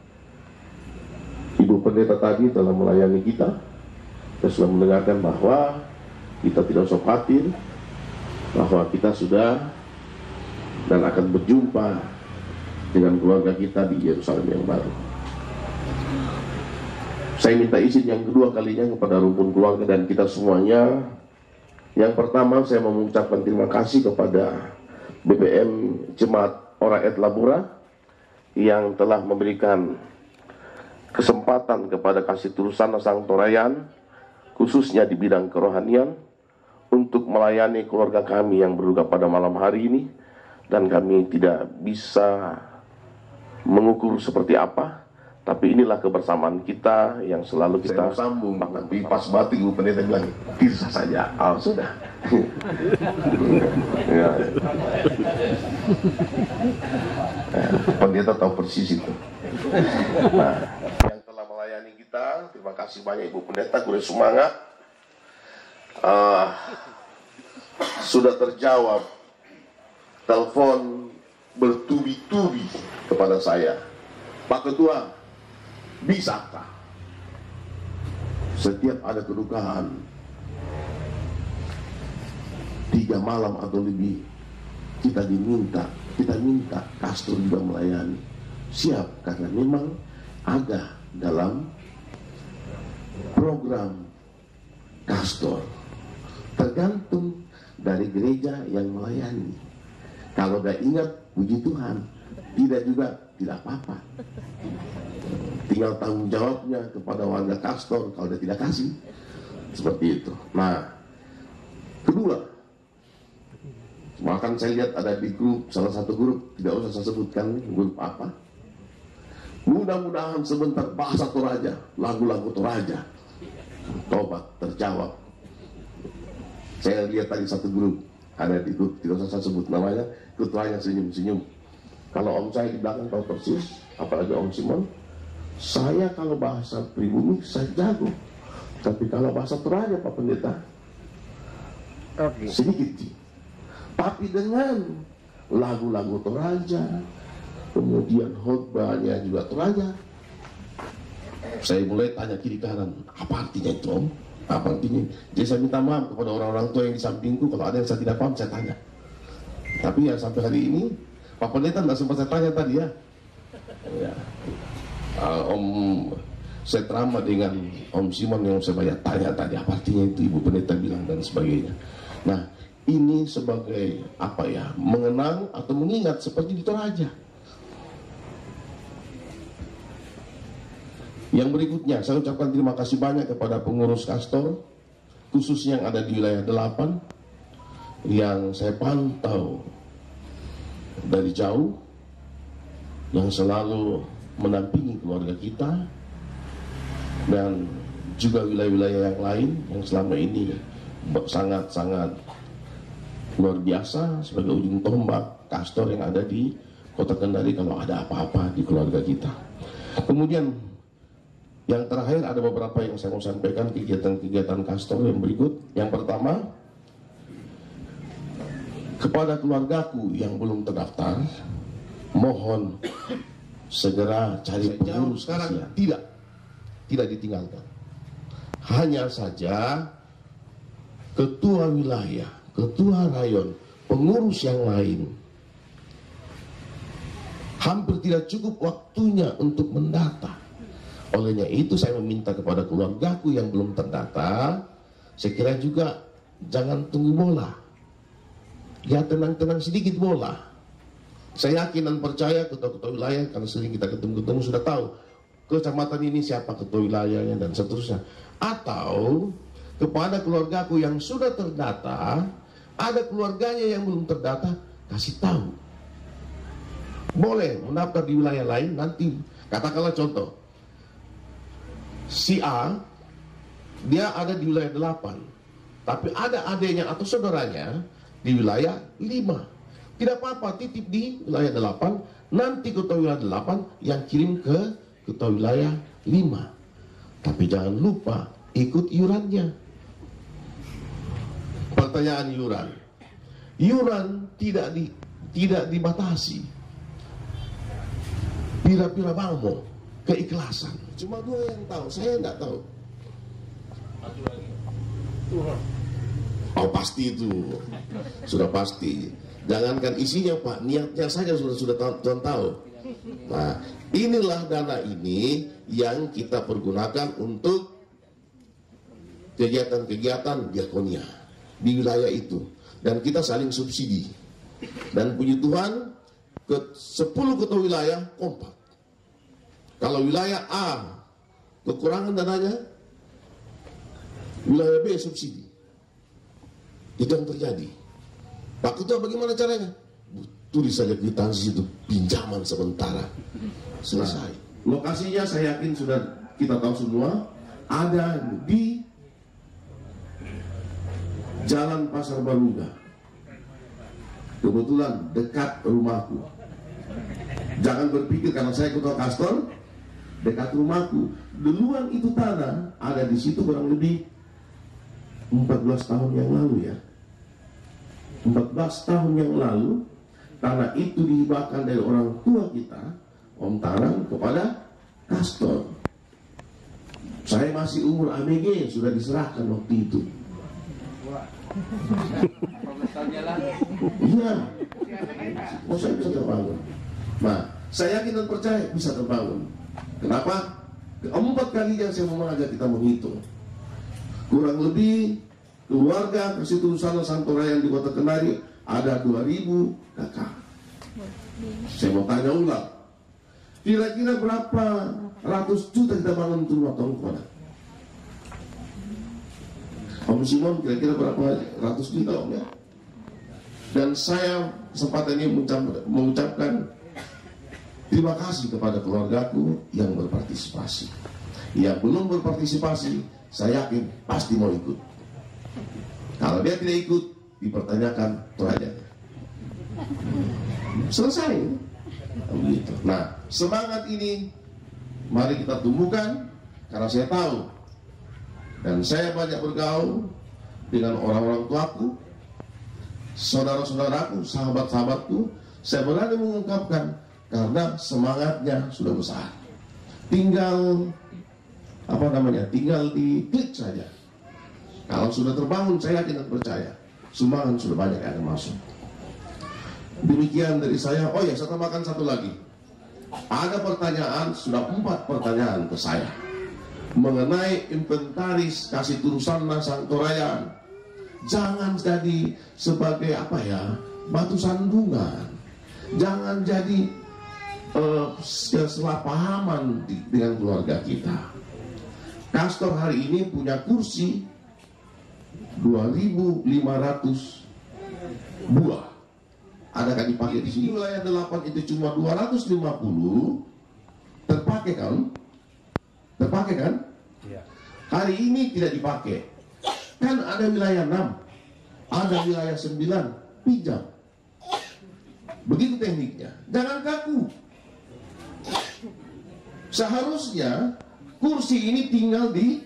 Ibu Pendeta tadi dalam melayani kita. Kita sudah mendengarkan bahwa kita tidak usah khawatir, bahwa kita sudah dan akan berjumpa dengan keluarga kita di Yerusalem yang baru. Saya minta izin yang kedua kalinya kepada rumpun keluarga dan kita semuanya. Yang pertama, saya mau mengucapkan terima kasih kepada BPM Jemaat Oraet Labura yang telah memberikan kesempatan kepada Kasih Tulusana Sangtorayan, khususnya di bidang kerohanian, untuk melayani keluarga kami yang berduka pada malam hari ini. Dan kami tidak bisa mengukur seperti apa, tapi inilah kebersamaan kita yang selalu kita sambung. Tapi pas batik Ibu Pendeta bilang, bisa saja. Oh, sudah. Ya. Pendeta tahu persis itu. Nah, yang telah melayani kita, terima kasih banyak Ibu Pendeta, kuliah semangat. Sudah terjawab telepon bertubi-tubi kepada saya, Pak Ketua, bisakah setiap ada kedukaan 3 malam atau lebih kita minta Kastor juga melayani? Siap, karena memang ada dalam program Kastor, tergantung dari gereja yang melayani. Kalau gak ingat, puji Tuhan, tidak juga tidak apa-apa. Tinggal tanggung jawabnya kepada warga Kastor kalau dia tidak kasih. Seperti itu. Nah, kedua, bahkan saya lihat ada di grup, salah satu grup, tidak usah saya sebutkan grup apa. Mudah-mudahan sebentar bahasa Toraja, lagu-lagu Toraja, tobat terjawab. Saya lihat tadi satu grup, ada di grup, tidak usah saya sebut namanya, ketuanya senyum-senyum. Kalau om saya di belakang tahu persis, apalagi Om Simon, saya kalau bahasa pribumi saya jago, tapi kalau bahasa Toraja Pak Pendeta, sedikit. Tapi dengan lagu-lagu Toraja, kemudian khotbahnya juga Toraja, saya mulai tanya kiri kanan, apa artinya itu Om? Apa artinya? Jadi saya minta maaf kepada orang-orang tua yang di sampingku, kalau ada yang saya tidak paham saya tanya. Tapi ya sampai hari ini Pak Pendeta tidak sempat saya tanya tadi ya. Om saya terama dengan Om Simon yang saya banyak tanya tadi, apa artinya itu Ibu Pendeta bilang dan sebagainya. Nah, ini sebagai apa ya, mengenang atau mengingat seperti di Toraja. Yang berikutnya, saya ucapkan terima kasih banyak kepada pengurus Kastor, khususnya yang ada di wilayah 8, yang saya pantau dari jauh, yang selalu menampingi keluarga kita, dan juga wilayah-wilayah yang lain yang selama ini sangat-sangat luar biasa sebagai ujung tombak Kastor yang ada di Kota Kendari kalau ada apa-apa di keluarga kita. Kemudian Yang terakhir ada beberapa yang saya mau sampaikan, kegiatan-kegiatan Kastor yang berikut. Yang pertama, kepada keluargaku yang belum terdaftar, mohon segera cari pengurus. Sekarang tidak ditinggalkan. Hanya saja ketua wilayah, ketua rayon, pengurus yang lain hampir tidak cukup waktunya untuk mendata. Olehnya itu saya meminta kepada keluargaku yang belum terdata, saya kira juga jangan tunggu bola. Ya tenang-tenang sedikit bola. Saya yakin dan percaya ketua-ketua wilayah, karena sering kita ketemu-ketemu sudah tahu kecamatan ini siapa ketua wilayahnya dan seterusnya. Atau kepada keluargaku yang sudah terdata, ada keluarganya yang belum terdata, kasih tahu. Boleh mendaftar di wilayah lain, nanti katakanlah contoh, si A dia ada di wilayah 8, tapi ada adanya atau saudaranya di wilayah 5. Tidak apa-apa, titip di wilayah 8, nanti ketua wilayah 8 yang kirim ke ketua wilayah 5. Tapi jangan lupa ikut iurannya. Pertanyaan iuran. Iuran tidak dibatasi. Pira-pira bangmo, keikhlasan. Cuma 2 yang tahu, saya nggak tahu. Oh pasti itu, sudah pasti. Jangankan isinya Pak, niatnya saja sudah tahu. Nah, inilah dana ini yang kita pergunakan untuk kegiatan-kegiatan diakonia di wilayah itu, dan kita saling subsidi. Dan puji Tuhan, ke 10 ketua wilayah kompak. Kalau wilayah A kekurangan dananya, wilayah B subsidi. Itu yang terjadi. Pak Ketua, bagaimana caranya? Tulis saja kwitansi itu, pinjaman sementara, selesai. Lokasinya saya yakin sudah kita tahu semua, ada di Jalan Pasar Barungga. Kebetulan dekat rumahku. Jangan berpikir karena saya ketua Kastor, dekat rumahku. Duluan itu tanah ada di situ kurang lebih 14 tahun yang lalu ya. 14 tahun yang lalu tanah itu dihibahkan dari orang tua kita, Om Tarang, kepada Kastor. Saya masih umur ABG, sudah diserahkan waktu itu. Iya, oh saya bisa terbangun. Nah, saya yakin dan percaya bisa terbangun. Kenapa? Keempat kalinya saya mau mengajak kita menghitung. Kurang lebih keluarga Persitusan Santoraya yang di Kota Kendari ada 2000 kakak. Saya mau tanya ulang, kira-kira berapa ratus juta kita bangun untuk rumah tangga? Om Simon kira-kira berapa ratus juta Om ya? Dan saya kesempatan ini mengucapkan terima kasih kepada keluargaku yang berpartisipasi. Yang belum berpartisipasi, saya yakin pasti mau ikut. Kalau dia tidak ikut, dipertanyakan derajatnya. Selesai. Begitu. Nah, semangat ini mari kita tumbuhkan, karena saya tahu dan saya banyak bergaul dengan orang-orang tuaku, saudara-saudaraku, sahabat-sahabatku. Saya berani mengungkapkan karena semangatnya sudah besar. Tinggal tinggal diklik saja. Kalau sudah terbangun, saya yakin dan percaya sumbangan sudah banyak yang akan masuk. Demikian dari saya. Oh ya, saya tambahkan satu lagi. Ada pertanyaan, sudah 4 pertanyaan ke saya mengenai inventaris kasih turusan Santoraya. Jangan jadi sebagai batu sandungan. Jangan jadi kesalahpahaman dengan keluarga kita. Kastor hari ini punya kursi 2.500 buah. Adakah dipakai di sini? Wilayah 8 itu cuma 250 terpakai kan? Terpakai kan? Ya. Hari ini tidak dipakai. Kan ada wilayah 6, ada wilayah 9 pinjam. Begitu tekniknya. Jangan kaku. Seharusnya kursi ini tinggal di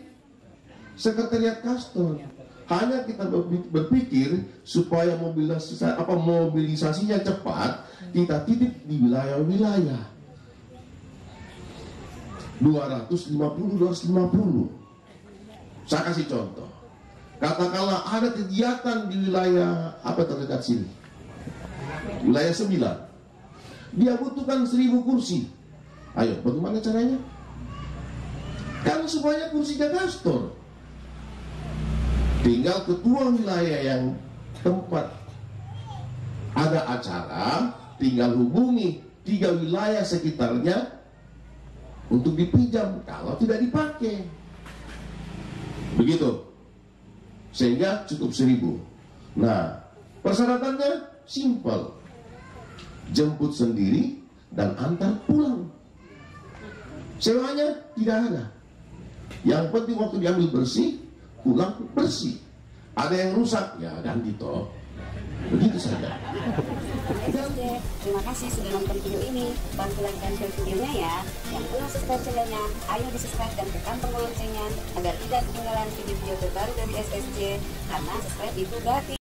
sekretariat Kastor. Hanya kita berpikir supaya mobilisasinya cepat, kita titip di wilayah-wilayah 250. Saya kasih contoh. Katakanlah ada kegiatan di wilayah apa terdekat sini, wilayah 9. Dia butuhkan 1000 kursi. Ayo, bagaimana caranya? Kan semuanya kursinya Kastor. Tinggal ketua wilayah yang tempat ada acara, tinggal hubungi 3 wilayah sekitarnya untuk dipinjam kalau tidak dipakai. Begitu. Sehingga cukup 1000. Nah, persyaratannya simpel. Jemput sendiri dan antar pulang. Sewanya tidak ada. Yang penting waktu diambil bersih, pulang bersih. Ada yang rusak, ya ganti toh. Begitu saja. Terima kasih sudah nonton video ini. Bantu like dan share videonya ya. Yang belum subscribe channelnya, ayo di subscribe dan tekan tombol loncengnya agar tidak ketinggalan video-video terbaru dari SSJ. Karena subscribe itu gratis.